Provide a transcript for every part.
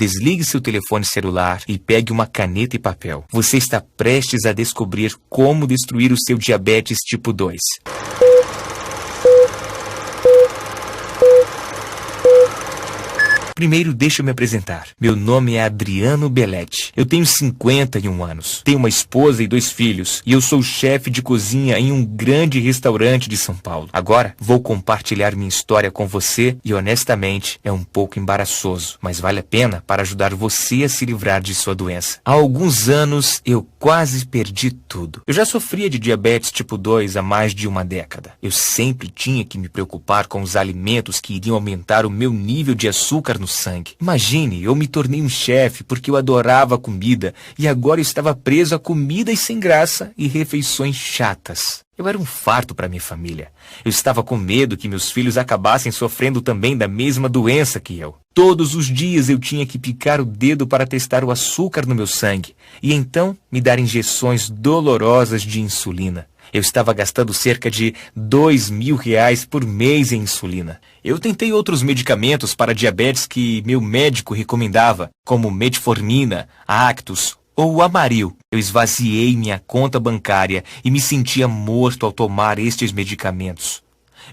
Desligue seu telefone celular e pegue uma caneta e papel. Você está prestes a descobrir como destruir o seu diabetes tipo 2. Primeiro, deixa eu me apresentar. Meu nome é Adriano Belletti. Eu tenho 51 anos. Tenho uma esposa e 2 filhos. E eu sou chefe de cozinha em um grande restaurante de São Paulo. Agora, vou compartilhar minha história com você e, honestamente, é um pouco embaraçoso. Mas vale a pena para ajudar você a se livrar de sua doença. Há alguns anos, eu quase perdi tudo. Eu já sofria de diabetes tipo 2 há mais de uma década. Eu sempre tinha que me preocupar com os alimentos que iriam aumentar o meu nível de açúcar no sangue. Imagine, eu me tornei um chefe porque eu adorava comida e agora eu estava preso a comidas sem graça e refeições chatas. Eu era um fardo para minha família. Eu estava com medo que meus filhos acabassem sofrendo também da mesma doença que eu. Todos os dias eu tinha que picar o dedo para testar o açúcar no meu sangue e então me dar injeções dolorosas de insulina. Eu estava gastando cerca de R$ 2.000 por mês em insulina. Eu tentei outros medicamentos para diabetes que meu médico recomendava, como metformina, Actus ou Amaryl. Eu esvaziei minha conta bancária e me sentia morto ao tomar estes medicamentos.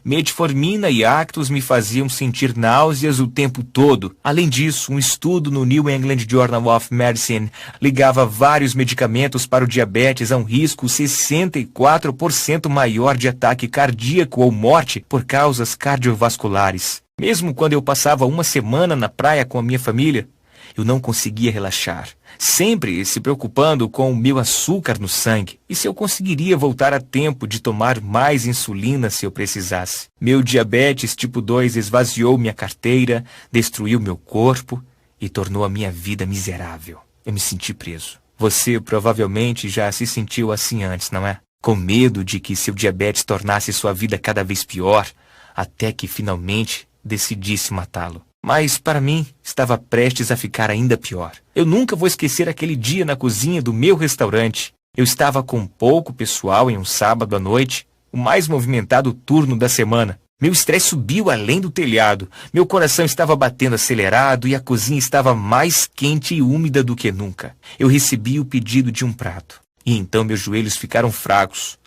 Metformina e Actus me faziam sentir náuseas o tempo todo. Além disso, um estudo no New England Journal of Medicine ligava vários medicamentos para o diabetes a um risco 64% maior de ataque cardíaco ou morte por causas cardiovasculares. Mesmo quando eu passava uma semana na praia com a minha família, eu não conseguia relaxar, sempre se preocupando com o meu açúcar no sangue e se eu conseguiria voltar a tempo de tomar mais insulina se eu precisasse. Meu diabetes tipo 2 esvaziou minha carteira, destruiu meu corpo e tornou a minha vida miserável. Eu me senti preso. Você provavelmente já se sentiu assim antes, não é? Com medo de que seu diabetes tornasse sua vida cada vez pior, até que finalmente decidisse matá-lo. Mas, para mim, estava prestes a ficar ainda pior. Eu nunca vou esquecer aquele dia na cozinha do meu restaurante. Eu estava com pouco pessoal em um sábado à noite, o mais movimentado turno da semana. Meu estresse subiu além do telhado. Meu coração estava batendo acelerado e a cozinha estava mais quente e úmida do que nunca. Eu recebi o pedido de um prato. E então meus joelhos ficaram fracos.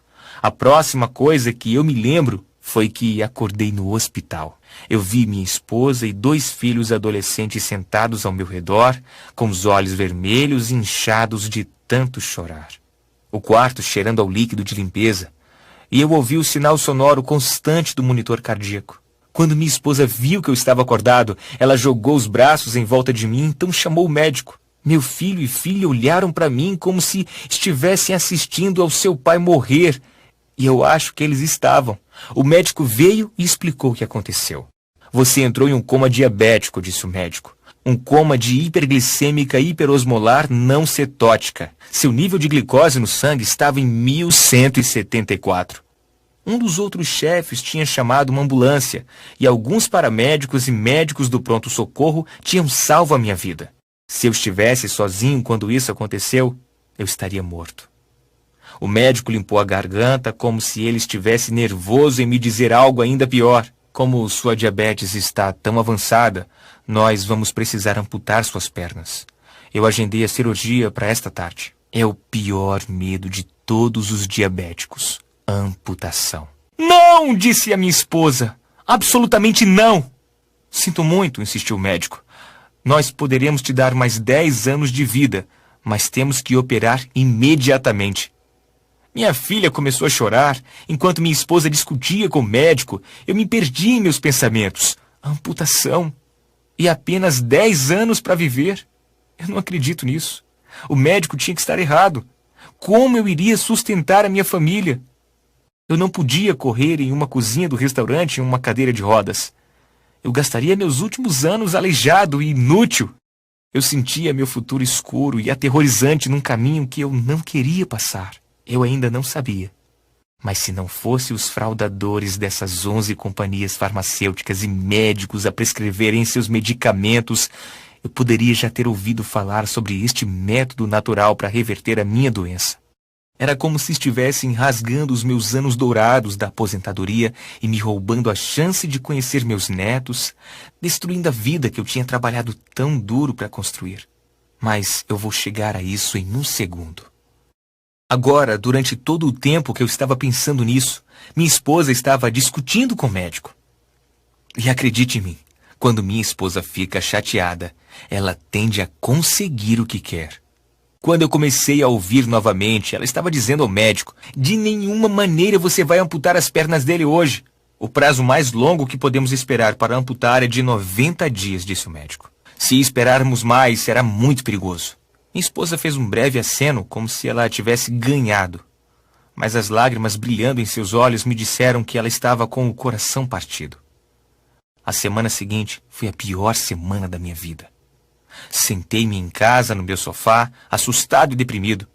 A próxima coisa que eu me lembro foi que acordei no hospital. Eu vi minha esposa e 2 filhos adolescentes sentados ao meu redor, com os olhos vermelhos e inchados de tanto chorar. O quarto cheirando ao líquido de limpeza, e eu ouvi o sinal sonoro constante do monitor cardíaco. Quando minha esposa viu que eu estava acordado, ela jogou os braços em volta de mim, então chamou o médico. Meu filho e filha olharam para mim como se estivessem assistindo ao seu pai morrer, e eu acho que eles estavam. O médico veio e explicou o que aconteceu. Você entrou em um coma diabético, disse o médico. Um coma de hiperglicêmica hiperosmolar não cetótica. Seu nível de glicose no sangue estava em 1174. Um dos outros chefes tinha chamado uma ambulância e alguns paramédicos e médicos do pronto-socorro tinham salvo a minha vida. Se eu estivesse sozinho quando isso aconteceu, eu estaria morto. O médico limpou a garganta como se ele estivesse nervoso em me dizer algo ainda pior. Como sua diabetes está tão avançada, nós vamos precisar amputar suas pernas. Eu agendei a cirurgia para esta tarde. É o pior medo de todos os diabéticos. Amputação. Não, disse a minha esposa. Absolutamente não. Sinto muito, insistiu o médico. Nós poderemos te dar mais 10 anos de vida, mas temos que operar imediatamente. Minha filha começou a chorar, enquanto minha esposa discutia com o médico. Eu me perdi em meus pensamentos. Amputação. E apenas 10 anos para viver. Eu não acredito nisso. O médico tinha que estar errado. Como eu iria sustentar a minha família? Eu não podia correr em uma cozinha do restaurante em uma cadeira de rodas. Eu gastaria meus últimos anos aleijado e inútil. Eu sentia meu futuro escuro e aterrorizante num caminho que eu não queria passar. Eu ainda não sabia. Mas se não fosse os fraudadores dessas 11 companhias farmacêuticas e médicos a prescreverem seus medicamentos, eu poderia já ter ouvido falar sobre este método natural para reverter a minha doença. Era como se estivessem rasgando os meus anos dourados da aposentadoria e me roubando a chance de conhecer meus netos, destruindo a vida que eu tinha trabalhado tão duro para construir. Mas eu vou chegar a isso em um segundo. Agora, durante todo o tempo que eu estava pensando nisso, minha esposa estava discutindo com o médico. E acredite em mim, quando minha esposa fica chateada, ela tende a conseguir o que quer. Quando eu comecei a ouvir novamente, ela estava dizendo ao médico: de nenhuma maneira você vai amputar as pernas dele hoje. O prazo mais longo que podemos esperar para amputar é de 90 dias, disse o médico. Se esperarmos mais, será muito perigoso. Minha esposa fez um breve aceno, como se ela tivesse ganhado. Mas as lágrimas brilhando em seus olhos me disseram que ela estava com o coração partido. A semana seguinte foi a pior semana da minha vida. Sentei-me em casa, no meu sofá, assustado e deprimido.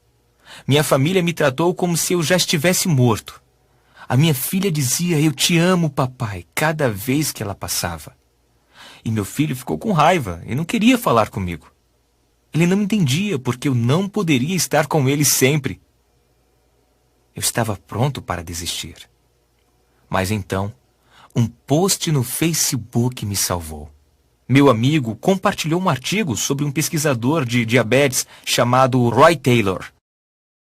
Minha família me tratou como se eu já estivesse morto. A minha filha dizia: "Eu te amo, papai", cada vez que ela passava. E meu filho ficou com raiva e não queria falar comigo. Ele não me entendia porque eu não poderia estar com ele sempre. Eu estava pronto para desistir. Mas então, um post no Facebook me salvou. Meu amigo compartilhou um artigo sobre um pesquisador de diabetes chamado Roy Taylor.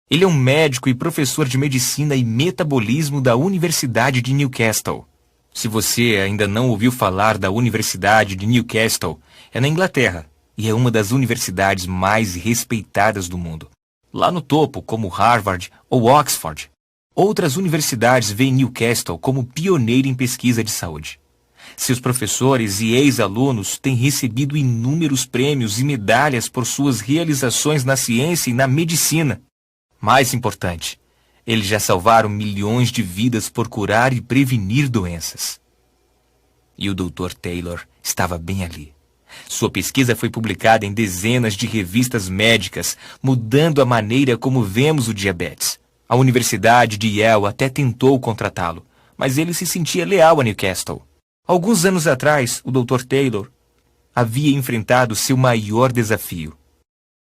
Ele é um médico e professor de medicina e metabolismo da Universidade de Newcastle. Se você ainda não ouviu falar da Universidade de Newcastle, é na Inglaterra e é uma das universidades mais respeitadas do mundo. Lá no topo, como Harvard ou Oxford. Outras universidades veem Newcastle como pioneiro em pesquisa de saúde. Seus professores e ex-alunos têm recebido inúmeros prêmios e medalhas por suas realizações na ciência e na medicina. Mais importante, eles já salvaram milhões de vidas por curar e prevenir doenças. E o Dr. Taylor estava bem ali. Sua pesquisa foi publicada em dezenas de revistas médicas, mudando a maneira como vemos o diabetes. A Universidade de Yale até tentou contratá-lo, mas ele se sentia leal a Newcastle. Alguns anos atrás, o Dr. Taylor havia enfrentado seu maior desafio.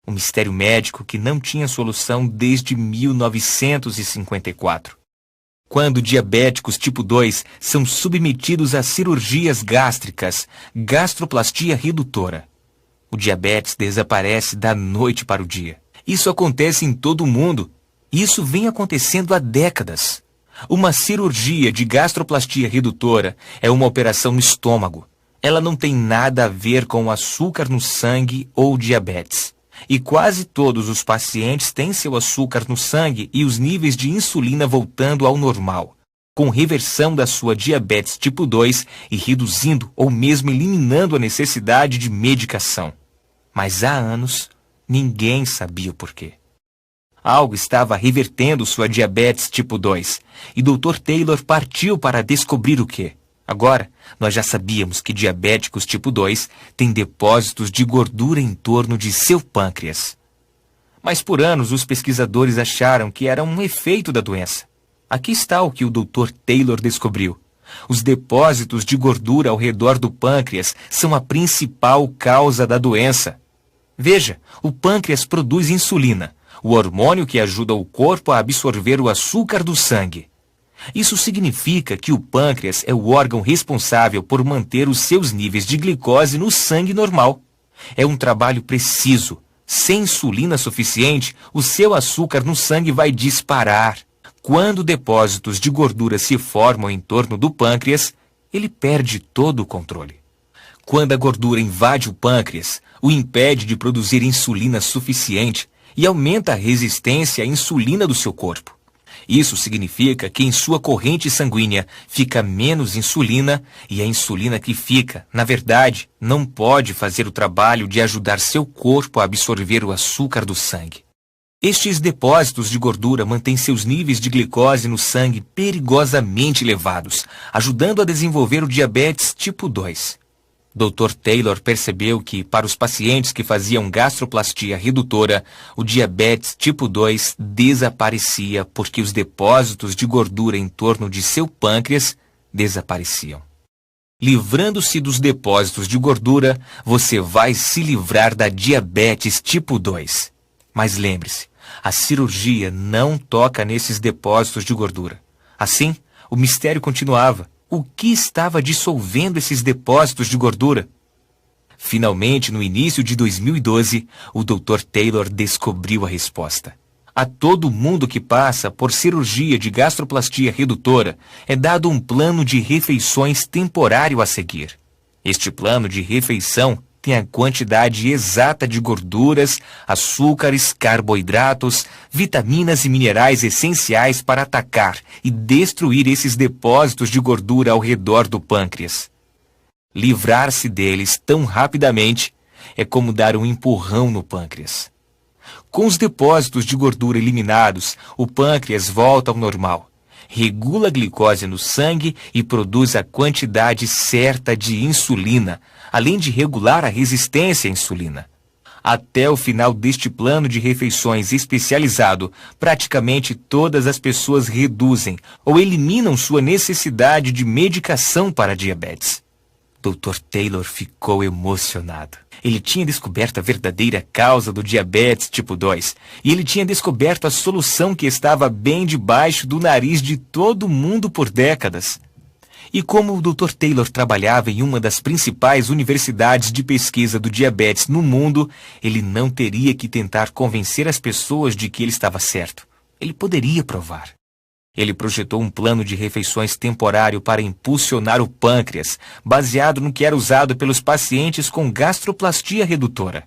Um mistério médico que não tinha solução desde 1954. Quando diabéticos tipo 2 são submetidos a cirurgias gástricas, gastroplastia redutora. O diabetes desaparece da noite para o dia. Isso acontece em todo o mundo. Isso vem acontecendo há décadas. Uma cirurgia de gastroplastia redutora é uma operação no estômago. Ela não tem nada a ver com açúcar no sangue ou diabetes. E quase todos os pacientes têm seu açúcar no sangue e os níveis de insulina voltando ao normal, com reversão da sua diabetes tipo 2 e reduzindo ou mesmo eliminando a necessidade de medicação. Mas há anos, ninguém sabia o porquê. Algo estava revertendo sua diabetes tipo 2 e Dr. Taylor partiu para descobrir o quê. Agora, nós já sabíamos que diabéticos tipo 2 têm depósitos de gordura em torno de seu pâncreas. Mas por anos os pesquisadores acharam que era um efeito da doença. Aqui está o que o Dr. Taylor descobriu. Os depósitos de gordura ao redor do pâncreas são a principal causa da doença. Veja, o pâncreas produz insulina, o hormônio que ajuda o corpo a absorver o açúcar do sangue. Isso significa que o pâncreas é o órgão responsável por manter os seus níveis de glicose no sangue normal. É um trabalho preciso. Sem insulina suficiente, o seu açúcar no sangue vai disparar. Quando depósitos de gordura se formam em torno do pâncreas, ele perde todo o controle. Quando a gordura invade o pâncreas, o impede de produzir insulina suficiente e aumenta a resistência à insulina do seu corpo. Isso significa que em sua corrente sanguínea fica menos insulina e a insulina que fica, na verdade, não pode fazer o trabalho de ajudar seu corpo a absorver o açúcar do sangue. Estes depósitos de gordura mantêm seus níveis de glicose no sangue perigosamente elevados, ajudando a desenvolver o diabetes tipo 2. Dr. Taylor percebeu que, para os pacientes que faziam gastroplastia redutora, o diabetes tipo 2 desaparecia porque os depósitos de gordura em torno de seu pâncreas desapareciam. Livrando-se dos depósitos de gordura, você vai se livrar da diabetes tipo 2. Mas lembre-se, A cirurgia não toca nesses depósitos de gordura. Assim, o mistério continuava. O que estava dissolvendo esses depósitos de gordura? Finalmente, no início de 2012, o Dr. Taylor descobriu a resposta. A todo mundo que passa por cirurgia de gastroplastia redutora é dado um plano de refeições temporário a seguir. Este plano de refeição tem a quantidade exata de gorduras, açúcares, carboidratos, vitaminas e minerais essenciais para atacar e destruir esses depósitos de gordura ao redor do pâncreas. Livrar-se deles tão rapidamente é como dar um empurrão no pâncreas. Com os depósitos de gordura eliminados, o pâncreas volta ao normal, regula a glicose no sangue e produz a quantidade certa de insulina, além de regular a resistência à insulina. Até o final deste plano de refeições especializado, praticamente todas as pessoas reduzem ou eliminam sua necessidade de medicação para diabetes. Dr. Taylor ficou emocionado. Ele tinha descoberto a verdadeira causa do diabetes tipo 2 e ele tinha descoberto a solução que estava bem debaixo do nariz de todo mundo por décadas. E como o Dr. Taylor trabalhava em uma das principais universidades de pesquisa do diabetes no mundo, ele não teria que tentar convencer as pessoas de que ele estava certo. Ele poderia provar. Ele projetou um plano de refeições temporário para impulsionar o pâncreas, baseado no que era usado pelos pacientes com gastroplastia redutora.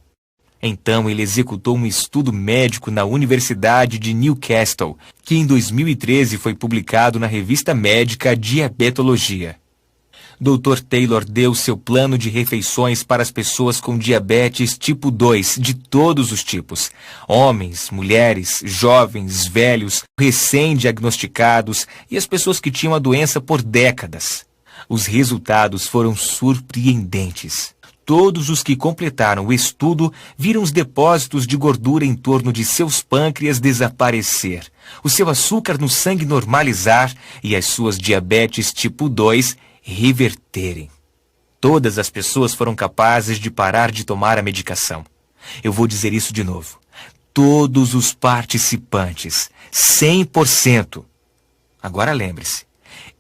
Então ele executou um estudo médico na Universidade de Newcastle, que em 2013 foi publicado na revista médica Diabetologia. Dr. Taylor deu seu plano de refeições para as pessoas com diabetes tipo 2, de todos os tipos. Homens, mulheres, jovens, velhos, recém-diagnosticados e as pessoas que tinham a doença por décadas. Os resultados foram surpreendentes. Todos os que completaram o estudo viram os depósitos de gordura em torno de seus pâncreas desaparecer, o seu açúcar no sangue normalizar e as suas diabetes tipo 2 reverterem. Todas as pessoas foram capazes de parar de tomar a medicação. Eu vou dizer isso de novo. Todos os participantes, 100%. Agora lembre-se,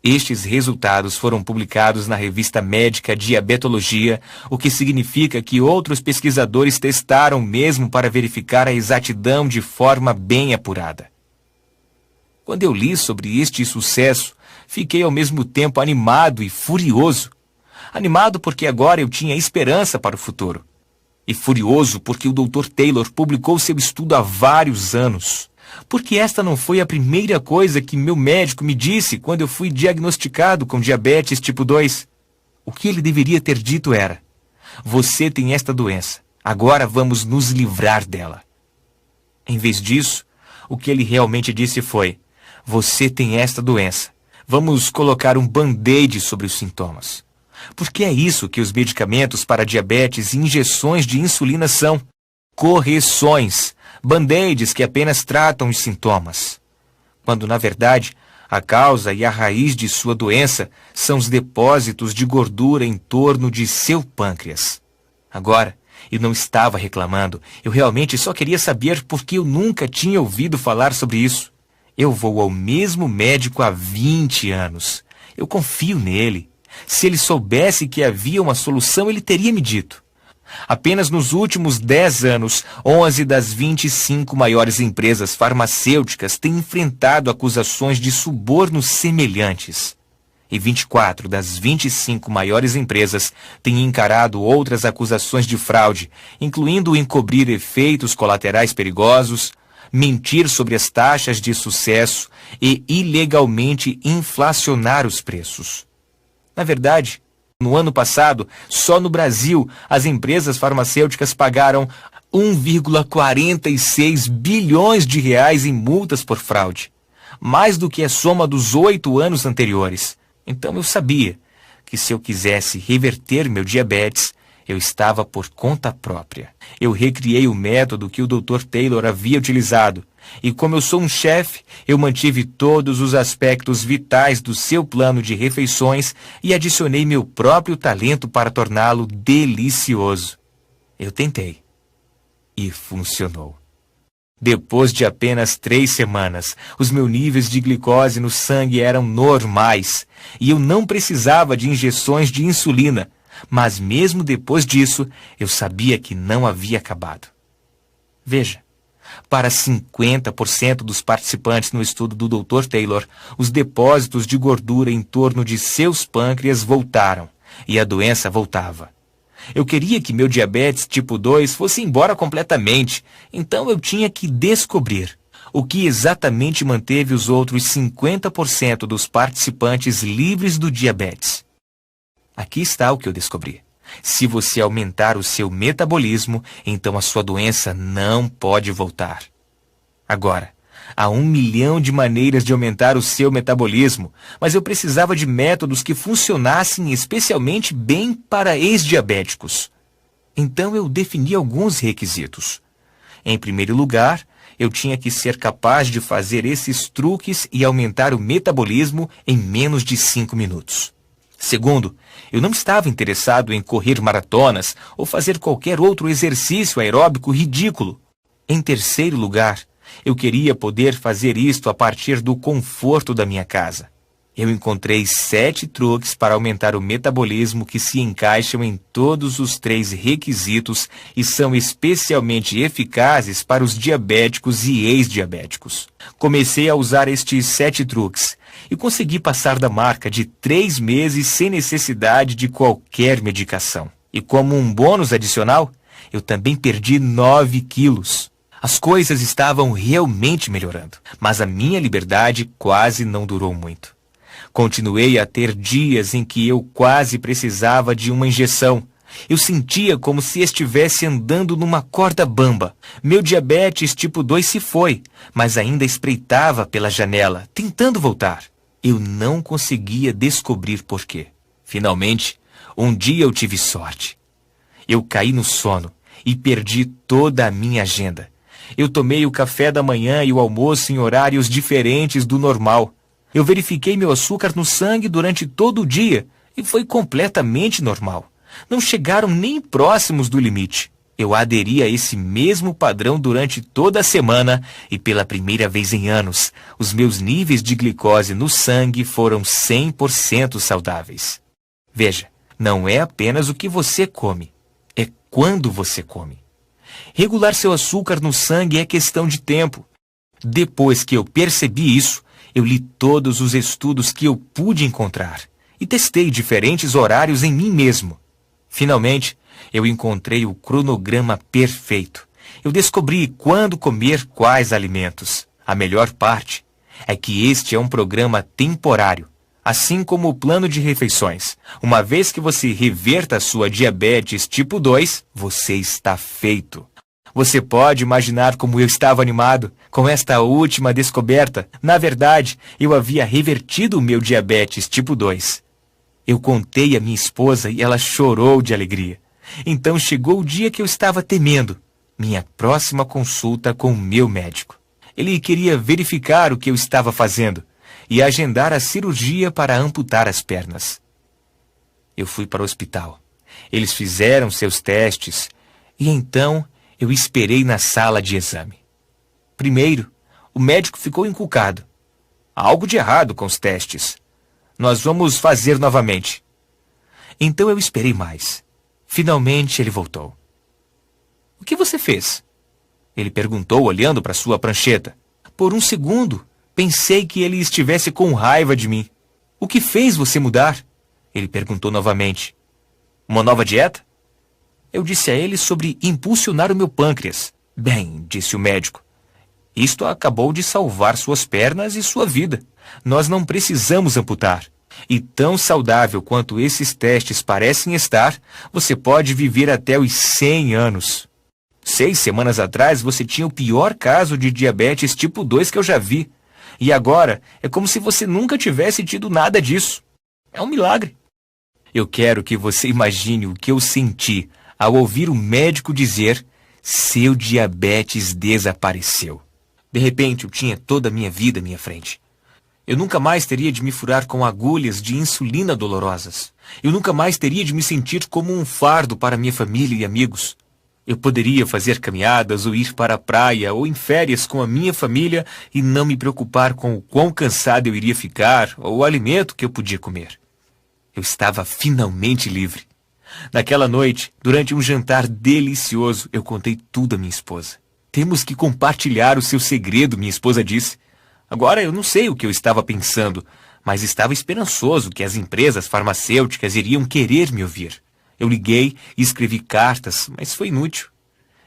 estes resultados foram publicados na revista médica Diabetologia, o que significa que outros pesquisadores testaram mesmo para verificar a exatidão de forma bem apurada. Quando eu li sobre este sucesso, fiquei ao mesmo tempo animado e furioso. Animado porque agora eu tinha esperança para o futuro. E furioso porque o Dr. Taylor publicou seu estudo há vários anos. Porque esta não foi a primeira coisa que meu médico me disse quando eu fui diagnosticado com diabetes tipo 2. O que ele deveria ter dito era: você tem esta doença, agora vamos nos livrar dela. Em vez disso, o que ele realmente disse foi: você tem esta doença, vamos colocar um band-aid sobre os sintomas. Porque é isso que os medicamentos para diabetes e injeções de insulina são: correções, band-aids que apenas tratam os sintomas. Quando, na verdade, a causa e a raiz de sua doença são os depósitos de gordura em torno de seu pâncreas. Agora, eu não estava reclamando, eu realmente só queria saber por que eu nunca tinha ouvido falar sobre isso. Eu vou ao mesmo médico há 20 anos. Eu confio nele. Se ele soubesse que havia uma solução, ele teria me dito. Apenas nos últimos 10 anos, 11 das 25 maiores empresas farmacêuticas têm enfrentado acusações de subornos semelhantes. E 24 das 25 maiores empresas têm encarado outras acusações de fraude, incluindo encobrir efeitos colaterais perigosos, mentir sobre as taxas de sucesso e ilegalmente inflacionar os preços. Na verdade, no ano passado, só no Brasil, as empresas farmacêuticas pagaram 1,46 bilhões de reais em multas por fraude, mais do que a soma dos 8 anos anteriores. Então eu sabia que se eu quisesse reverter meu diabetes, eu estava por conta própria. Eu recriei o método que o Dr. Taylor havia utilizado. E como eu sou um chefe, eu mantive todos os aspectos vitais do seu plano de refeições e adicionei meu próprio talento para torná-lo delicioso. Eu tentei. E funcionou. Depois de apenas 3 semanas, os meus níveis de glicose no sangue eram normais e eu não precisava de injeções de insulina, mas mesmo depois disso, eu sabia que não havia acabado. Veja, para 50% dos participantes no estudo do Dr. Taylor, os depósitos de gordura em torno de seus pâncreas voltaram e a doença voltava. Eu queria que meu diabetes tipo 2 fosse embora completamente, então eu tinha que descobrir o que exatamente manteve os outros 50% dos participantes livres do diabetes. Aqui está o que eu descobri. Se você aumentar o seu metabolismo, então a sua doença não pode voltar. Agora, há 1 milhão de maneiras de aumentar o seu metabolismo, mas eu precisava de métodos que funcionassem especialmente bem para ex-diabéticos. Então eu defini alguns requisitos. Em primeiro lugar, eu tinha que ser capaz de fazer esses truques e aumentar o metabolismo em menos de 5 minutos. Segundo, eu não estava interessado em correr maratonas ou fazer qualquer outro exercício aeróbico ridículo. Em terceiro lugar, eu queria poder fazer isto a partir do conforto da minha casa. Eu encontrei 7 truques para aumentar o metabolismo que se encaixam em todos os 3 requisitos e são especialmente eficazes para os diabéticos e ex-diabéticos. Comecei a usar estes 7 truques e consegui passar da marca de 3 meses sem necessidade de qualquer medicação. E como um bônus adicional, eu também perdi 9 quilos. As coisas estavam realmente melhorando, mas a minha liberdade quase não durou muito. Continuei a ter dias em que eu quase precisava de uma injeção. Eu sentia como se estivesse andando numa corda bamba. Meu diabetes tipo 2 se foi, mas ainda espreitava pela janela, tentando voltar. Eu não conseguia descobrir por quê. Finalmente, um dia eu tive sorte. Eu caí no sono e perdi toda a minha agenda. Eu tomei o café da manhã e o almoço em horários diferentes do normal. Eu verifiquei meu açúcar no sangue durante todo o dia e foi completamente normal. Não chegaram nem próximos do limite. Eu aderi a esse mesmo padrão durante toda a semana e pela primeira vez em anos, os meus níveis de glicose no sangue foram 100% saudáveis. Veja, não é apenas o que você come, é quando você come. Regular seu açúcar no sangue é questão de tempo. Depois que eu percebi isso, eu li todos os estudos que eu pude encontrar e testei diferentes horários em mim mesmo. Finalmente, eu encontrei o cronograma perfeito. Eu descobri quando comer quais alimentos. A melhor parte é que este é um programa temporário, assim como o plano de refeições. Uma vez que você reverta a sua diabetes tipo 2, você está feito. Você pode imaginar como eu estava animado com esta última descoberta. Na verdade, eu havia revertido o meu diabetes tipo 2. Eu contei à minha esposa e ela chorou de alegria. Então chegou o dia que eu estava temendo, minha próxima consulta com o meu médico. Ele queria verificar o que eu estava fazendo e agendar a cirurgia para amputar as pernas. Eu fui para o hospital. Eles fizeram seus testes e então eu esperei na sala de exame. Primeiro, o médico ficou encucado. Há algo de errado com os testes. Nós vamos fazer novamente. Então eu esperei mais. Finalmente ele voltou. O que você fez? Ele perguntou olhando para sua prancheta. Por um segundo, pensei que ele estivesse com raiva de mim. O que fez você mudar? Ele perguntou novamente. Uma nova dieta? Eu disse a ele sobre impulsionar o meu pâncreas. Bem, disse o médico, isto acabou de salvar suas pernas e sua vida. Nós não precisamos amputar. E tão saudável quanto esses testes parecem estar, você pode viver até os 100 anos. 6 semanas atrás você tinha o pior caso de diabetes tipo 2 que eu já vi. E agora é como se você nunca tivesse tido nada disso. É um milagre. Eu quero que você imagine o que eu senti ao ouvir o médico dizer: seu diabetes desapareceu. De repente eu tinha toda a minha vida à minha frente. Eu nunca mais teria de me furar com agulhas de insulina dolorosas. Eu nunca mais teria de me sentir como um fardo para minha família e amigos. Eu poderia fazer caminhadas ou ir para a praia ou em férias com a minha família e não me preocupar com o quão cansado eu iria ficar ou o alimento que eu podia comer. Eu estava finalmente livre. Naquela noite, durante um jantar delicioso, eu contei tudo à minha esposa. Temos que compartilhar o seu segredo, minha esposa disse. Agora eu não sei o que eu estava pensando, mas estava esperançoso que as empresas farmacêuticas iriam querer me ouvir. Eu liguei e escrevi cartas, mas foi inútil.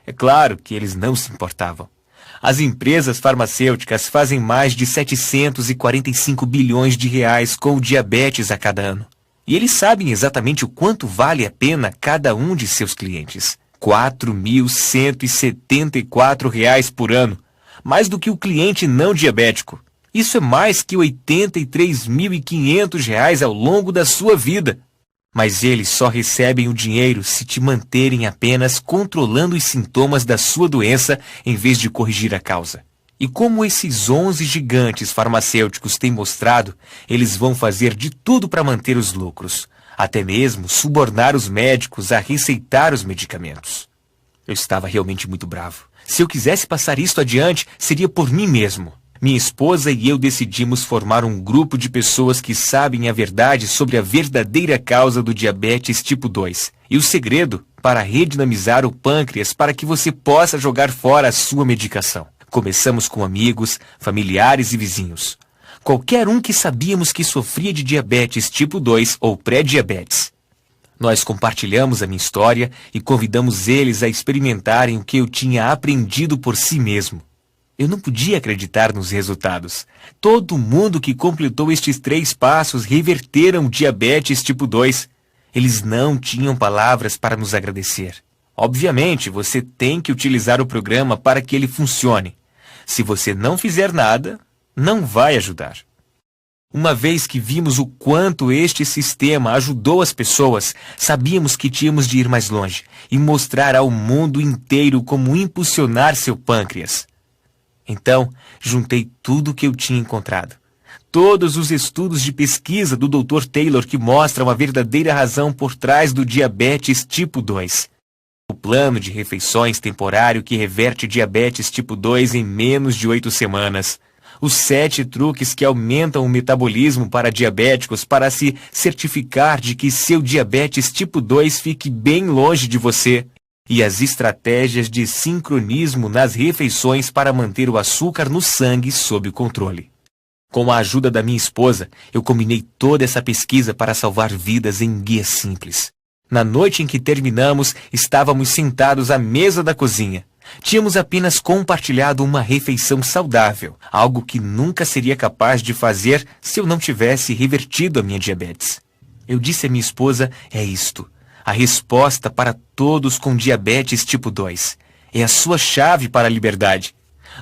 É claro que eles não se importavam. As empresas farmacêuticas fazem mais de 745 bilhões de reais com o diabetes a cada ano. E eles sabem exatamente o quanto vale a pena cada um de seus clientes. R$ 4.174 por ano, mais do que o cliente não diabético. Isso é mais que R$ 83.500 ao longo da sua vida. Mas eles só recebem o dinheiro se te manterem apenas controlando os sintomas da sua doença em vez de corrigir a causa. E como esses 11 gigantes farmacêuticos têm mostrado, eles vão fazer de tudo para manter os lucros, até mesmo subornar os médicos a receitar os medicamentos. Eu estava realmente muito bravo. Se eu quisesse passar isto adiante, seria por mim mesmo. Minha esposa e eu decidimos formar um grupo de pessoas que sabem a verdade sobre a verdadeira causa do diabetes tipo 2 e o segredo para redinamizar o pâncreas para que você possa jogar fora a sua medicação. Começamos com amigos, familiares e vizinhos. Qualquer um que sabíamos que sofria de diabetes tipo 2 ou pré-diabetes. Nós compartilhamos a minha história e convidamos eles a experimentarem o que eu tinha aprendido por si mesmo. Eu não podia acreditar nos resultados. Todo mundo que completou estes 3 passos reverteram o diabetes tipo 2. Eles não tinham palavras para nos agradecer. Obviamente, você tem que utilizar o programa para que ele funcione. Se você não fizer nada, não vai ajudar. Uma vez que vimos o quanto este sistema ajudou as pessoas, sabíamos que tínhamos de ir mais longe e mostrar ao mundo inteiro como impulsionar seu pâncreas. Então, juntei tudo o que eu tinha encontrado. Todos os estudos de pesquisa do Dr. Taylor que mostram a verdadeira razão por trás do diabetes tipo 2. O plano de refeições temporário que reverte diabetes tipo 2 em menos de 8 semanas. Os 7 truques que aumentam o metabolismo para diabéticos para se certificar de que seu diabetes tipo 2 fique bem longe de você. E as estratégias de sincronismo nas refeições para manter o açúcar no sangue sob controle. Com a ajuda da minha esposa, eu combinei toda essa pesquisa para salvar vidas em um guia simples. Na noite em que terminamos, estávamos sentados à mesa da cozinha. Tínhamos apenas compartilhado uma refeição saudável, algo que nunca seria capaz de fazer se eu não tivesse revertido a minha diabetes. Eu disse à minha esposa, é isto. A resposta para todos com diabetes tipo 2. É a sua chave para a liberdade.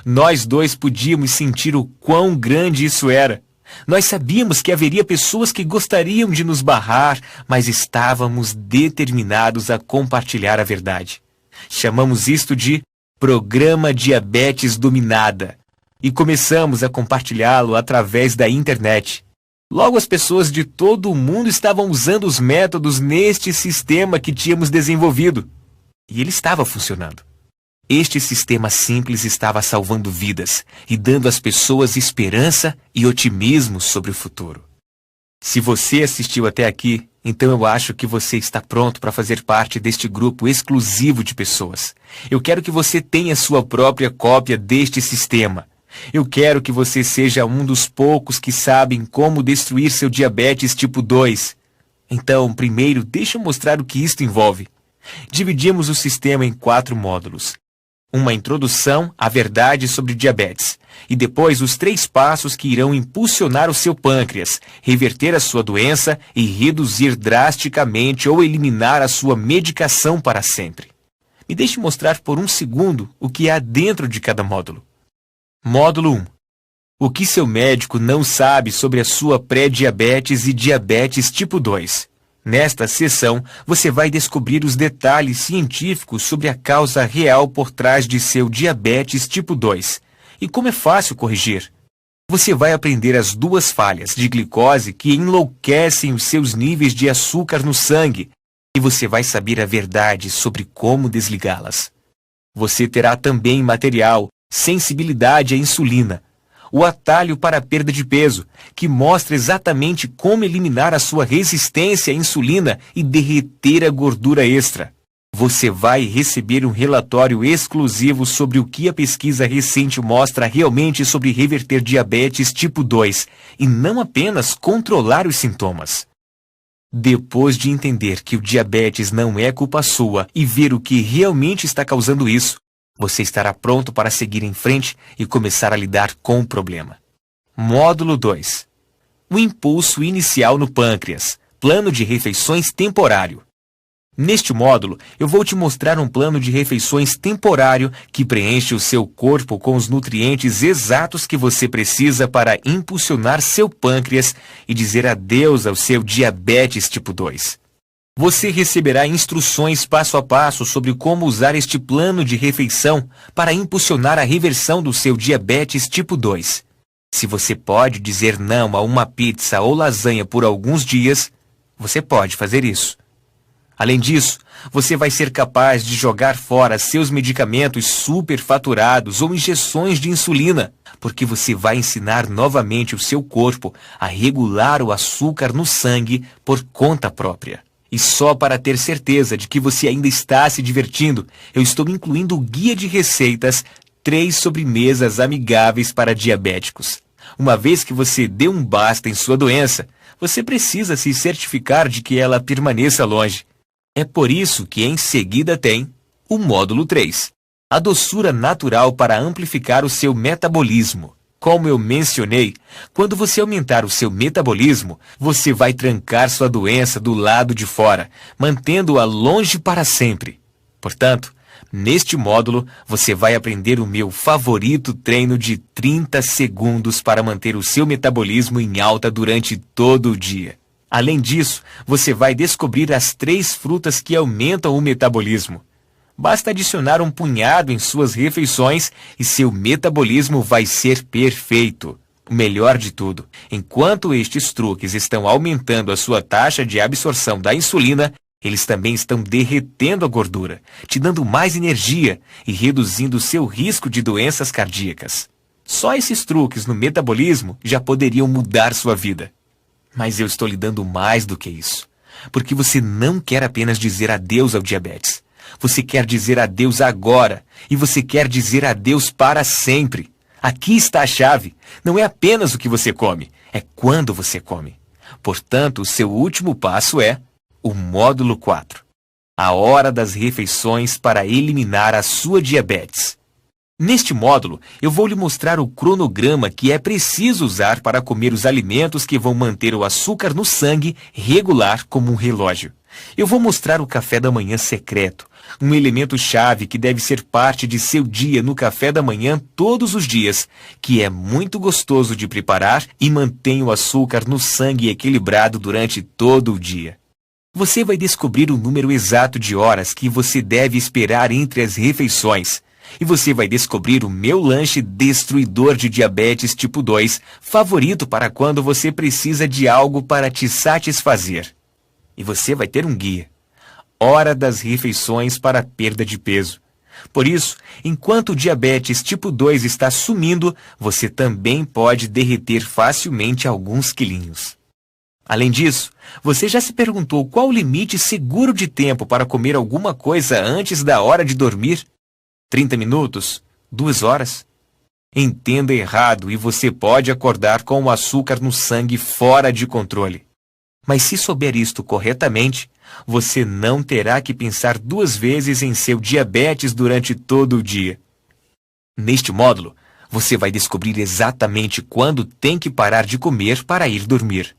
Nós dois podíamos sentir o quão grande isso era. Nós sabíamos que haveria pessoas que gostariam de nos barrar, mas estávamos determinados a compartilhar a verdade. Chamamos isto de Programa Diabetes Dominada e começamos a compartilhá-lo através da internet. Logo as pessoas de todo o mundo estavam usando os métodos neste sistema que tínhamos desenvolvido. E ele estava funcionando. Este sistema simples estava salvando vidas e dando às pessoas esperança e otimismo sobre o futuro. Se você assistiu até aqui, então eu acho que você está pronto para fazer parte deste grupo exclusivo de pessoas. Eu quero que você tenha sua própria cópia deste sistema. Eu quero que você seja um dos poucos que sabem como destruir seu diabetes tipo 2. Então, primeiro, deixa eu mostrar o que isto envolve. Dividimos o sistema em 4 módulos. Uma introdução à verdade sobre diabetes. E depois os 3 passos que irão impulsionar o seu pâncreas, reverter a sua doença e reduzir drasticamente ou eliminar a sua medicação para sempre. Me deixe mostrar por um segundo o que há dentro de cada módulo. Módulo 1. O que seu médico não sabe sobre a sua pré-diabetes e diabetes tipo 2. Nesta sessão, você vai descobrir os detalhes científicos sobre a causa real por trás de seu diabetes tipo 2 e como é fácil corrigir. Você vai aprender as 2 falhas de glicose que enlouquecem os seus níveis de açúcar no sangue e você vai saber a verdade sobre como desligá-las. Você terá também material, sensibilidade à insulina, o atalho para a perda de peso, que mostra exatamente como eliminar a sua resistência à insulina e derreter a gordura extra. Você vai receber um relatório exclusivo sobre o que a pesquisa recente mostra realmente sobre reverter diabetes tipo 2 e não apenas controlar os sintomas. Depois de entender que o diabetes não é culpa sua e ver o que realmente está causando isso, você estará pronto para seguir em frente e começar a lidar com o problema. Módulo 2. O impulso inicial no pâncreas. Plano de refeições temporário. Neste módulo, eu vou te mostrar um plano de refeições temporário que preenche o seu corpo com os nutrientes exatos que você precisa para impulsionar seu pâncreas e dizer adeus ao seu diabetes tipo 2. Você receberá instruções passo a passo sobre como usar este plano de refeição para impulsionar a reversão do seu diabetes tipo 2. Se você pode dizer não a uma pizza ou lasanha por alguns dias, você pode fazer isso. Além disso, você vai ser capaz de jogar fora seus medicamentos superfaturados ou injeções de insulina, porque você vai ensinar novamente o seu corpo a regular o açúcar no sangue por conta própria. E só para ter certeza de que você ainda está se divertindo, eu estou incluindo o guia de receitas 3 sobremesas amigáveis para diabéticos. Uma vez que você dê um basta em sua doença, você precisa se certificar de que ela permaneça longe. É por isso que em seguida tem o módulo 3, a doçura natural para amplificar o seu metabolismo. Como eu mencionei, quando você aumentar o seu metabolismo, você vai trancar sua doença do lado de fora, mantendo-a longe para sempre. Portanto, neste módulo, você vai aprender o meu favorito treino de 30 segundos para manter o seu metabolismo em alta durante todo o dia. Além disso, você vai descobrir as 3 frutas que aumentam o metabolismo. Basta adicionar um punhado em suas refeições e seu metabolismo vai ser perfeito. O melhor de tudo, enquanto estes truques estão aumentando a sua taxa de absorção da insulina, eles também estão derretendo a gordura, te dando mais energia e reduzindo seu risco de doenças cardíacas. Só esses truques no metabolismo já poderiam mudar sua vida. Mas eu estou lhe dando mais do que isso, porque você não quer apenas dizer adeus ao diabetes. Você quer dizer adeus agora, e você quer dizer adeus para sempre. Aqui está a chave. Não é apenas o que você come, é quando você come. Portanto, o seu último passo é o módulo 4. A hora das refeições para eliminar a sua diabetes. Neste módulo, eu vou lhe mostrar o cronograma que é preciso usar para comer os alimentos que vão manter o açúcar no sangue regular como um relógio. Eu vou mostrar o café da manhã secreto, um elemento-chave que deve ser parte de seu dia no café da manhã todos os dias, que é muito gostoso de preparar e mantém o açúcar no sangue equilibrado durante todo o dia. Você vai descobrir o número exato de horas que você deve esperar entre as refeições. E você vai descobrir o meu lanche destruidor de diabetes tipo 2, favorito para quando você precisa de algo para te satisfazer. E você vai ter um guia. Hora das refeições para perda de peso. Por isso, enquanto o diabetes tipo 2 está sumindo, você também pode derreter facilmente alguns quilinhos. Além disso, você já se perguntou qual o limite seguro de tempo para comer alguma coisa antes da hora de dormir? 30 minutos? 2 horas? Entenda errado e você pode acordar com o açúcar no sangue fora de controle. Mas se souber isto corretamente, você não terá que pensar 2 vezes em seu diabetes durante todo o dia. Neste módulo, você vai descobrir exatamente quando tem que parar de comer para ir dormir.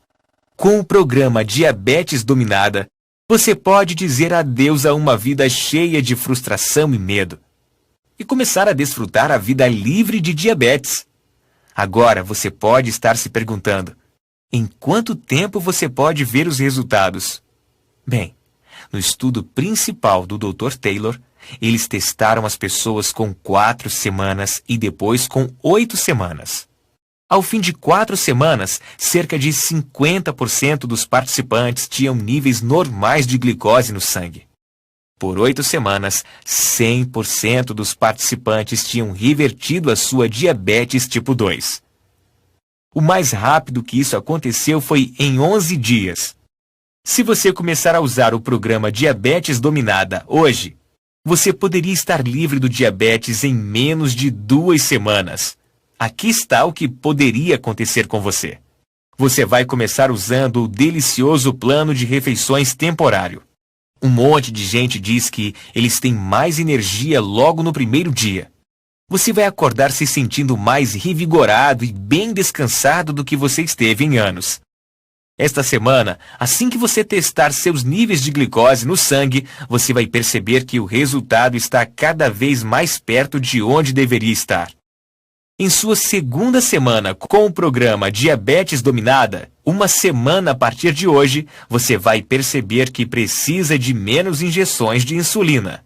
Com o programa Diabetes Dominada, você pode dizer adeus a uma vida cheia de frustração e medo e começar a desfrutar a vida livre de diabetes. Agora você pode estar se perguntando: em quanto tempo você pode ver os resultados? Bem, no estudo principal do Dr. Taylor, eles testaram as pessoas com 4 semanas e depois com 8 semanas. Ao fim de 4 semanas, cerca de 50% dos participantes tinham níveis normais de glicose no sangue. Por 8 semanas, 100% dos participantes tinham revertido a sua diabetes tipo 2. O mais rápido que isso aconteceu foi em 11 dias. Se você começar a usar o programa Diabetes Dominada hoje, você poderia estar livre do diabetes em menos de 2 semanas. Aqui está o que poderia acontecer com você. Você vai começar usando o delicioso plano de refeições temporário. Um monte de gente diz que eles têm mais energia logo no primeiro dia. Você vai acordar se sentindo mais revigorado e bem descansado do que você esteve em anos. Esta semana, assim que você testar seus níveis de glicose no sangue, você vai perceber que o resultado está cada vez mais perto de onde deveria estar. Em sua segunda semana com o programa Diabetes Dominada, uma semana a partir de hoje, você vai perceber que precisa de menos injeções de insulina.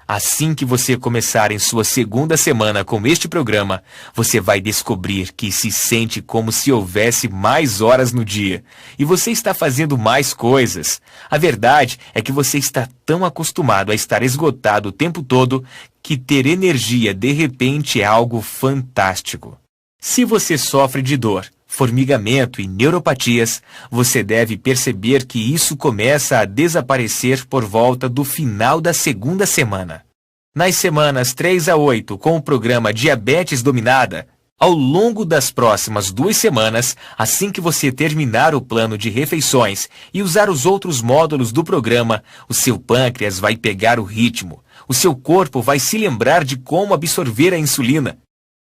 Assim que você começar em sua segunda semana com este programa, você vai descobrir que se sente como se houvesse mais horas no dia e você está fazendo mais coisas. A verdade é que você está tão acostumado a estar esgotado o tempo todo que ter energia de repente é algo fantástico. Se você sofre de dor, formigamento e neuropatias, você deve perceber que isso começa a desaparecer por volta do final da segunda semana. Nas semanas 3 a 8, com o programa Diabetes Dominada, ao longo das próximas 2 semanas, assim que você terminar o plano de refeições e usar os outros módulos do programa, o seu pâncreas vai pegar o ritmo, o seu corpo vai se lembrar de como absorver a insulina.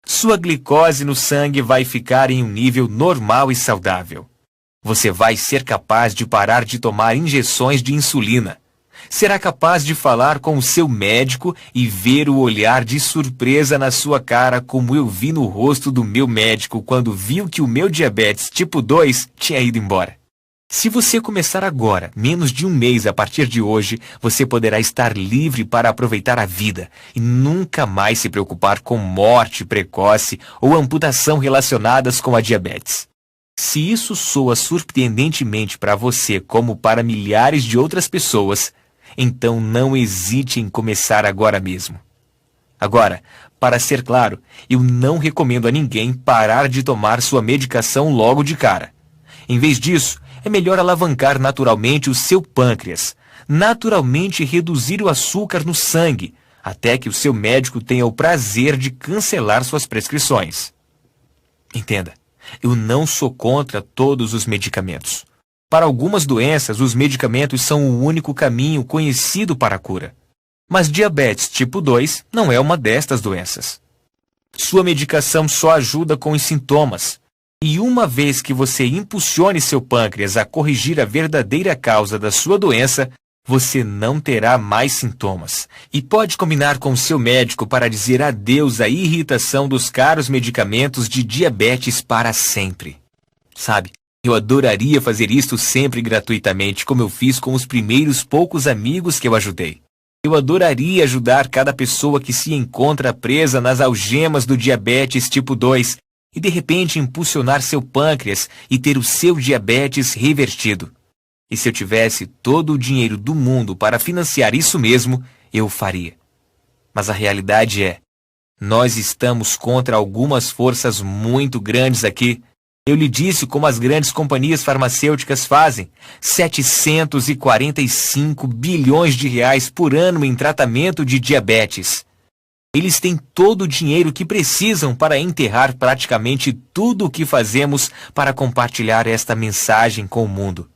Sua glicose no sangue vai ficar em um nível normal e saudável. Você vai ser capaz de parar de tomar injeções de insulina. Será capaz de falar com o seu médico e ver o olhar de surpresa na sua cara como eu vi no rosto do meu médico quando viu que o meu diabetes tipo 2 tinha ido embora. Se você começar agora, menos de um mês a partir de hoje, você poderá estar livre para aproveitar a vida e nunca mais se preocupar com morte precoce ou amputação relacionadas com a diabetes. Se isso soa surpreendentemente para você como para milhares de outras pessoas, então não hesite em começar agora mesmo. Agora, para ser claro, eu não recomendo a ninguém parar de tomar sua medicação logo de cara. Em vez disso, é melhor alavancar naturalmente o seu pâncreas, naturalmente reduzir o açúcar no sangue, até que o seu médico tenha o prazer de cancelar suas prescrições. Entenda, eu não sou contra todos os medicamentos. Para algumas doenças, os medicamentos são o único caminho conhecido para a cura. Mas diabetes tipo 2 não é uma destas doenças. Sua medicação só ajuda com os sintomas. E uma vez que você impulsione seu pâncreas a corrigir a verdadeira causa da sua doença, você não terá mais sintomas. E pode combinar com seu médico para dizer adeus à irritação dos caros medicamentos de diabetes para sempre. Sabe, eu adoraria fazer isto sempre gratuitamente, como eu fiz com os primeiros poucos amigos que eu ajudei. Eu adoraria ajudar cada pessoa que se encontra presa nas algemas do diabetes tipo 2 e de repente impulsionar seu pâncreas e ter o seu diabetes revertido. E se eu tivesse todo o dinheiro do mundo para financiar isso mesmo, eu faria. Mas a realidade é, nós estamos contra algumas forças muito grandes aqui. Eu lhe disse como as grandes companhias farmacêuticas fazem 745 bilhões de reais por ano em tratamento de diabetes. Eles têm todo o dinheiro que precisam para enterrar praticamente tudo o que fazemos para compartilhar esta mensagem com o mundo.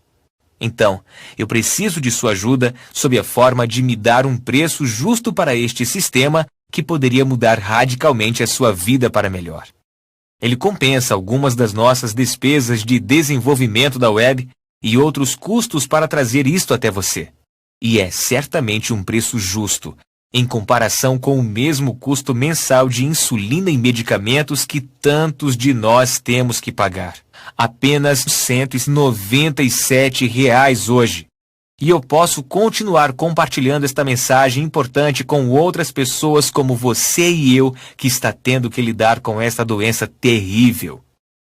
Então, eu preciso de sua ajuda sob a forma de me dar um preço justo para este sistema que poderia mudar radicalmente a sua vida para melhor. Ele compensa algumas das nossas despesas de desenvolvimento da web e outros custos para trazer isto até você. E é certamente um preço justo, em comparação com o mesmo custo mensal de insulina e medicamentos que tantos de nós temos que pagar. Apenas R$ 197 hoje. E eu posso continuar compartilhando esta mensagem importante com outras pessoas como você e eu que está tendo que lidar com esta doença terrível.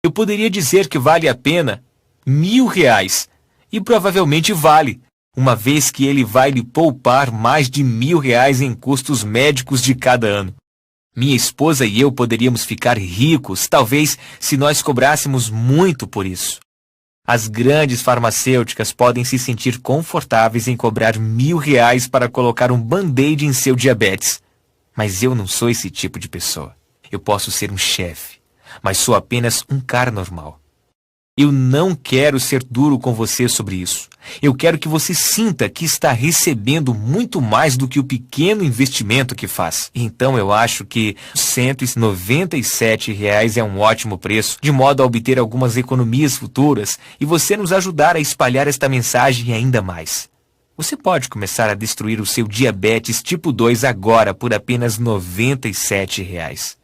Eu poderia dizer que vale a pena R$ 1.000, e provavelmente vale, uma vez que ele vai lhe poupar mais de R$ 1.000 em custos médicos de cada ano. Minha esposa e eu poderíamos ficar ricos, talvez, se nós cobrássemos muito por isso. As grandes farmacêuticas podem se sentir confortáveis em cobrar R$ 1.000 para colocar um band-aid em seu diabetes. Mas eu não sou esse tipo de pessoa. Eu posso ser um chefe, mas sou apenas um cara normal. Eu não quero ser duro com você sobre isso. Eu quero que você sinta que está recebendo muito mais do que o pequeno investimento que faz. Então eu acho que R$ 197 é um ótimo preço, de modo a obter algumas economias futuras e você nos ajudar a espalhar esta mensagem ainda mais. Você pode começar a destruir o seu diabetes tipo 2 agora por apenas R$ 97.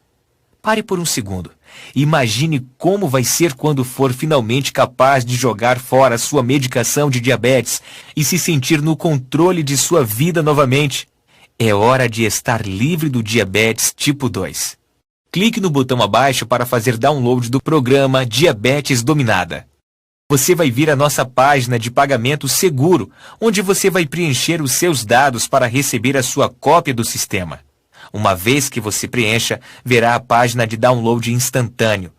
Pare por um segundo. Imagine como vai ser quando for finalmente capaz de jogar fora sua medicação de diabetes e se sentir no controle de sua vida novamente. É hora de estar livre do diabetes tipo 2. Clique no botão abaixo para fazer download do programa Diabetes Dominada. Você vai vir à nossa página de pagamento seguro, onde você vai preencher os seus dados para receber a sua cópia do sistema. Uma vez que você preencha, verá a página de download instantâneo.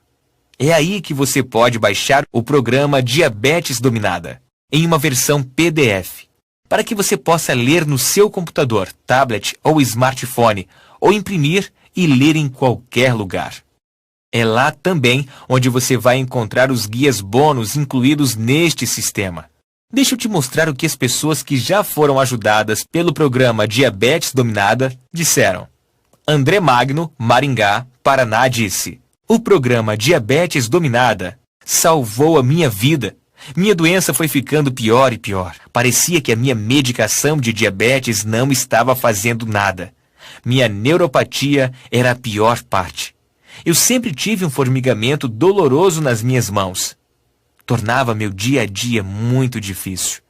É aí que você pode baixar o programa Diabetes Dominada, em uma versão PDF, para que você possa ler no seu computador, tablet ou smartphone, ou imprimir e ler em qualquer lugar. É lá também onde você vai encontrar os guias bônus incluídos neste sistema. Deixa eu te mostrar o que as pessoas que já foram ajudadas pelo programa Diabetes Dominada disseram. André Magno, Maringá, Paraná, disse: o programa Diabetes Dominada salvou a minha vida. Minha doença foi ficando pior e pior. Parecia que a minha medicação de diabetes não estava fazendo nada. Minha neuropatia era a pior parte. Eu sempre tive um formigamento doloroso nas minhas mãos. Tornava meu dia a dia muito difícil.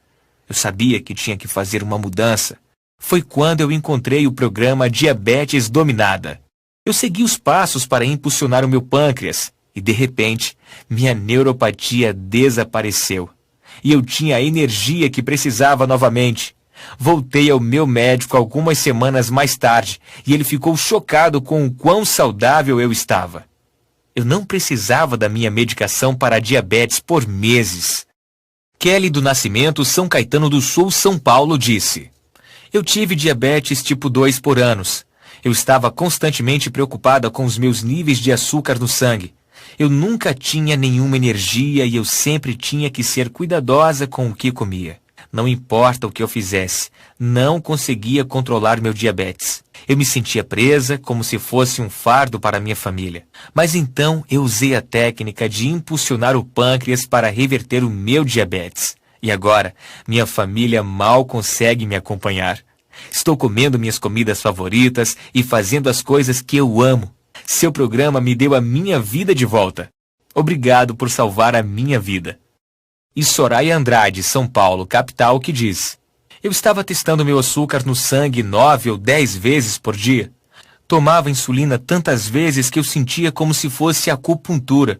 Eu sabia que tinha que fazer uma mudança. Foi quando eu encontrei o programa Diabetes Dominada. Eu segui os passos para impulsionar o meu pâncreas e, de repente, minha neuropatia desapareceu. E eu tinha a energia que precisava novamente. Voltei ao meu médico algumas semanas mais tarde e ele ficou chocado com o quão saudável eu estava. Eu não precisava da minha medicação para a diabetes por meses. Kelly do Nascimento, São Caetano do Sul, São Paulo, disse: eu tive diabetes tipo 2 por anos. Eu estava constantemente preocupada com os meus níveis de açúcar no sangue. Eu nunca tinha nenhuma energia e eu sempre tinha que ser cuidadosa com o que comia. Não importa o que eu fizesse, não conseguia controlar meu diabetes. Eu me sentia presa como se fosse um fardo para minha família. Mas então eu usei a técnica de impulsionar o pâncreas para reverter o meu diabetes. E agora, minha família mal consegue me acompanhar. Estou comendo minhas comidas favoritas e fazendo as coisas que eu amo. Seu programa me deu a minha vida de volta. Obrigado por salvar a minha vida. E Soraya Andrade, São Paulo, capital, que diz: eu estava testando meu açúcar no sangue 9 ou 10 vezes por dia. Tomava insulina tantas vezes que eu sentia como se fosse acupuntura.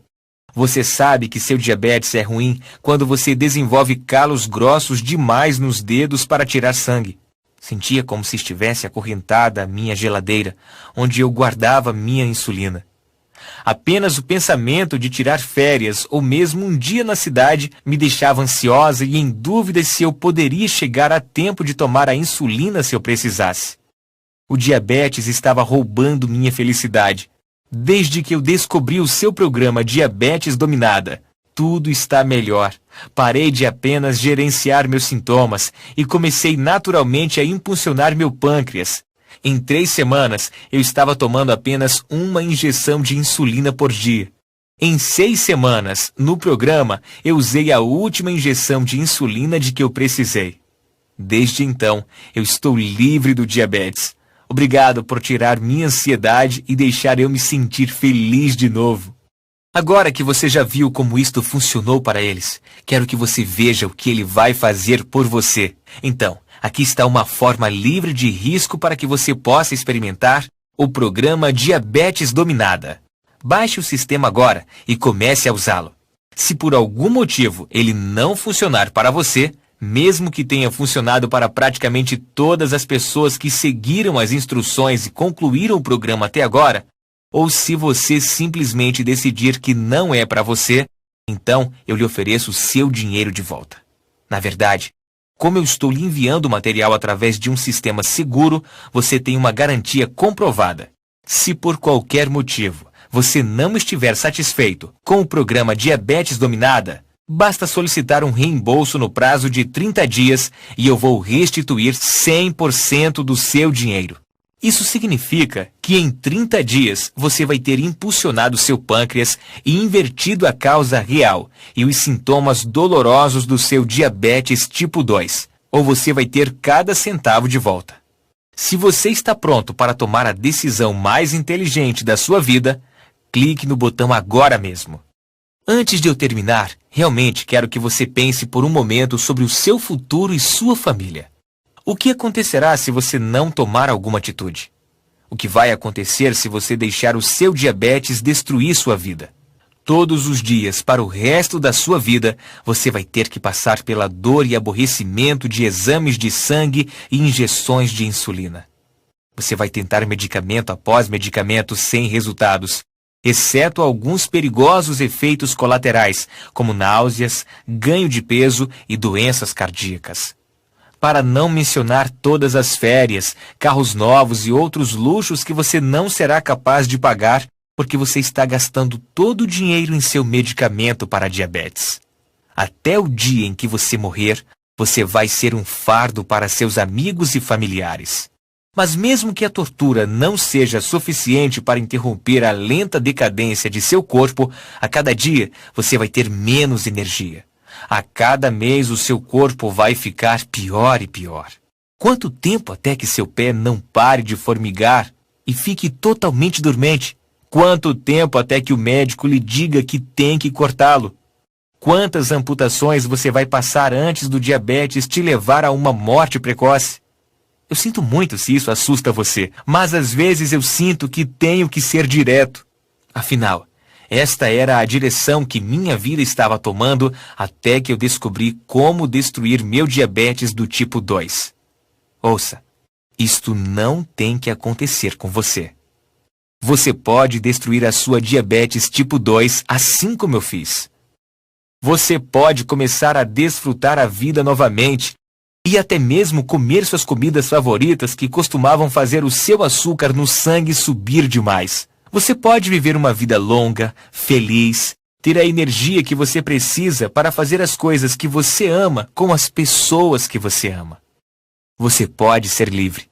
Você sabe que seu diabetes é ruim quando você desenvolve calos grossos demais nos dedos para tirar sangue. Sentia como se estivesse acorrentada a minha geladeira, onde eu guardava minha insulina. Apenas o pensamento de tirar férias ou mesmo um dia na cidade me deixava ansiosa e em dúvida se eu poderia chegar a tempo de tomar a insulina se eu precisasse. O diabetes estava roubando minha felicidade. Desde que eu descobri o seu programa Diabetes Dominada, tudo está melhor. Parei de apenas gerenciar meus sintomas e comecei naturalmente a impulsionar meu pâncreas. Em 3 semanas, eu estava tomando apenas uma injeção de insulina por dia. Em 6 semanas, no programa, eu usei a última injeção de insulina de que eu precisei. Desde então, eu estou livre do diabetes. Obrigado por tirar minha ansiedade e deixar eu me sentir feliz de novo. Agora que você já viu como isto funcionou para eles, quero que você veja o que ele vai fazer por você. Então, aqui está uma forma livre de risco para que você possa experimentar o programa Diabetes Dominada. Baixe o sistema agora e comece a usá-lo. Se por algum motivo ele não funcionar para você, mesmo que tenha funcionado para praticamente todas as pessoas que seguiram as instruções e concluíram o programa até agora, ou se você simplesmente decidir que não é para você, então eu lhe ofereço o seu dinheiro de volta. Na verdade, como eu estou lhe enviando o material através de um sistema seguro, você tem uma garantia comprovada. Se por qualquer motivo você não estiver satisfeito com o programa Diabetes Dominada, basta solicitar um reembolso no prazo de 30 dias e eu vou restituir 100% do seu dinheiro. Isso significa que em 30 dias você vai ter impulsionado seu pâncreas e invertido a causa real e os sintomas dolorosos do seu diabetes tipo 2, ou você vai ter cada centavo de volta. Se você está pronto para tomar a decisão mais inteligente da sua vida, clique no botão agora mesmo. Antes de eu terminar, realmente quero que você pense por um momento sobre o seu futuro e sua família. O que acontecerá se você não tomar alguma atitude? O que vai acontecer se você deixar o seu diabetes destruir sua vida? Todos os dias, para o resto da sua vida, você vai ter que passar pela dor e aborrecimento de exames de sangue e injeções de insulina. Você vai tentar medicamento após medicamento sem resultados, exceto alguns perigosos efeitos colaterais, como náuseas, ganho de peso e doenças cardíacas. Para não mencionar todas as férias, carros novos e outros luxos que você não será capaz de pagar porque você está gastando todo o dinheiro em seu medicamento para a diabetes. Até o dia em que você morrer, você vai ser um fardo para seus amigos e familiares. Mas mesmo que a tortura não seja suficiente para interromper a lenta decadência de seu corpo, a cada dia você vai ter menos energia. A cada mês o seu corpo vai ficar pior e pior. Quanto tempo até que seu pé não pare de formigar e fique totalmente dormente? Quanto tempo até que o médico lhe diga que tem que cortá-lo? Quantas amputações você vai passar antes do diabetes te levar a uma morte precoce? Eu sinto muito se isso assusta você, mas às vezes eu sinto que tenho que ser direto. Afinal, esta era a direção que minha vida estava tomando até que eu descobri como destruir meu diabetes do tipo 2. Ouça, isto não tem que acontecer com você. Você pode destruir a sua diabetes tipo 2 assim como eu fiz. Você pode começar a desfrutar a vida novamente e até mesmo comer suas comidas favoritas que costumavam fazer o seu açúcar no sangue subir demais. Você pode viver uma vida longa, feliz, ter a energia que você precisa para fazer as coisas que você ama com as pessoas que você ama. Você pode ser livre.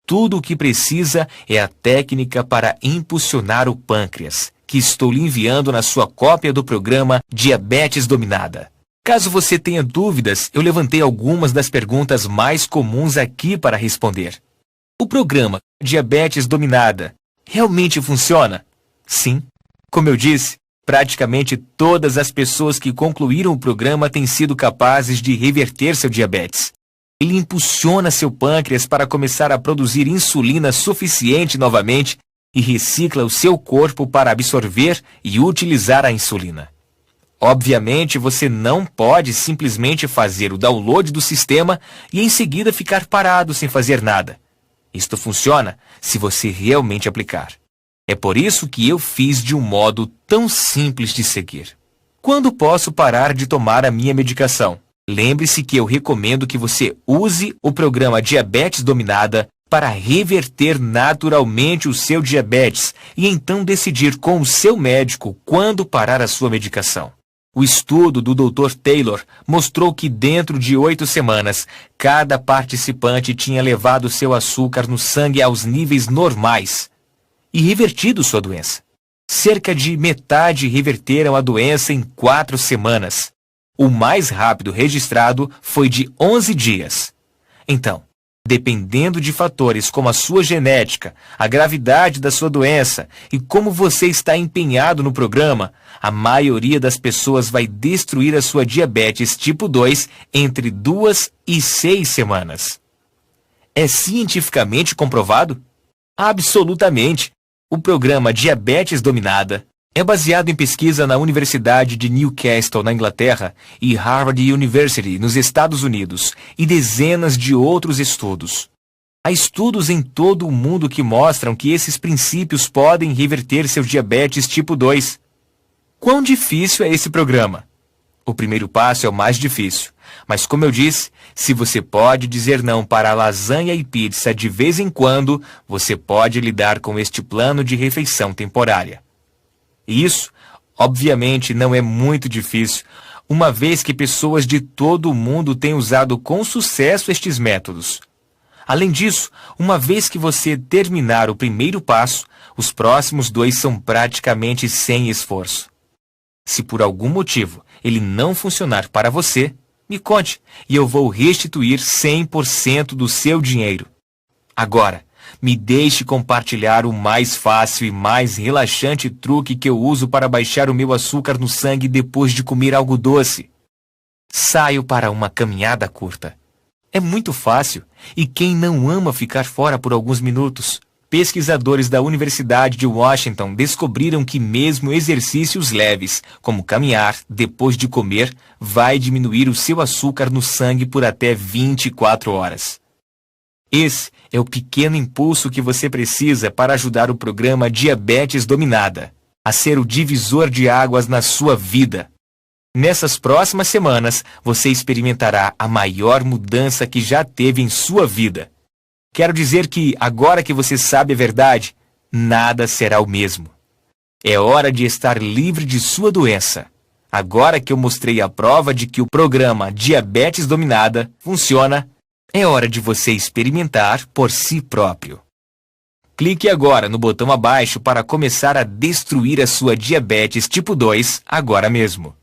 Tudo o que precisa é a técnica para impulsionar o pâncreas, que estou lhe enviando na sua cópia do programa Diabetes Dominada. Caso você tenha dúvidas, eu levantei algumas das perguntas mais comuns aqui para responder. O programa Diabetes Dominada realmente funciona? Sim. Como eu disse, praticamente todas as pessoas que concluíram o programa têm sido capazes de reverter seu diabetes. Ele impulsiona seu pâncreas para começar a produzir insulina suficiente novamente e recicla o seu corpo para absorver e utilizar a insulina. Obviamente, você não pode simplesmente fazer o download do sistema e em seguida ficar parado sem fazer nada. Isto funciona se você realmente aplicar. É por isso que eu fiz de um modo tão simples de seguir. Quando posso parar de tomar a minha medicação? Lembre-se que eu recomendo que você use o programa Diabetes Dominada para reverter naturalmente o seu diabetes e então decidir com o seu médico quando parar a sua medicação. O estudo do Dr. Taylor mostrou que dentro de 8 semanas, cada participante tinha levado seu açúcar no sangue aos níveis normais e revertido sua doença. Cerca de metade reverteram a doença em 4 semanas. O mais rápido registrado foi de 11 dias. Então, dependendo de fatores como a sua genética, a gravidade da sua doença e como você está empenhado no programa, a maioria das pessoas vai destruir a sua diabetes tipo 2 entre 2 e 6 semanas. É cientificamente comprovado? Absolutamente. O programa Diabetes Dominada é baseado em pesquisa na Universidade de Newcastle, na Inglaterra, e Harvard University, nos Estados Unidos, e dezenas de outros estudos. Há estudos em todo o mundo que mostram que esses princípios podem reverter seu diabetes tipo 2. Quão difícil é esse programa? O primeiro passo é o mais difícil, mas como eu disse, se você pode dizer não para lasanha e pizza de vez em quando, você pode lidar com este plano de refeição temporária. E isso, obviamente, não é muito difícil, uma vez que pessoas de todo o mundo têm usado com sucesso estes métodos. Além disso, uma vez que você terminar o primeiro passo, os próximos 2 são praticamente sem esforço. Se por algum motivo ele não funcionar para você, me conte e eu vou restituir 100% do seu dinheiro. Agora, me deixe compartilhar o mais fácil e mais relaxante truque que eu uso para baixar o meu açúcar no sangue depois de comer algo doce. Saio para uma caminhada curta. É muito fácil, e quem não ama ficar fora por alguns minutos? Pesquisadores da Universidade de Washington descobriram que mesmo exercícios leves, como caminhar depois de comer, vai diminuir o seu açúcar no sangue por até 24 horas. Esse é o pequeno impulso que você precisa para ajudar o programa Diabetes Dominada a ser o divisor de águas na sua vida. Nessas próximas semanas, você experimentará a maior mudança que já teve em sua vida. Quero dizer que, agora que você sabe a verdade, nada será o mesmo. É hora de estar livre de sua doença. Agora que eu mostrei a prova de que o programa Diabetes Dominada funciona, é hora de você experimentar por si próprio. Clique agora no botão abaixo para começar a destruir a sua diabetes tipo 2 agora mesmo.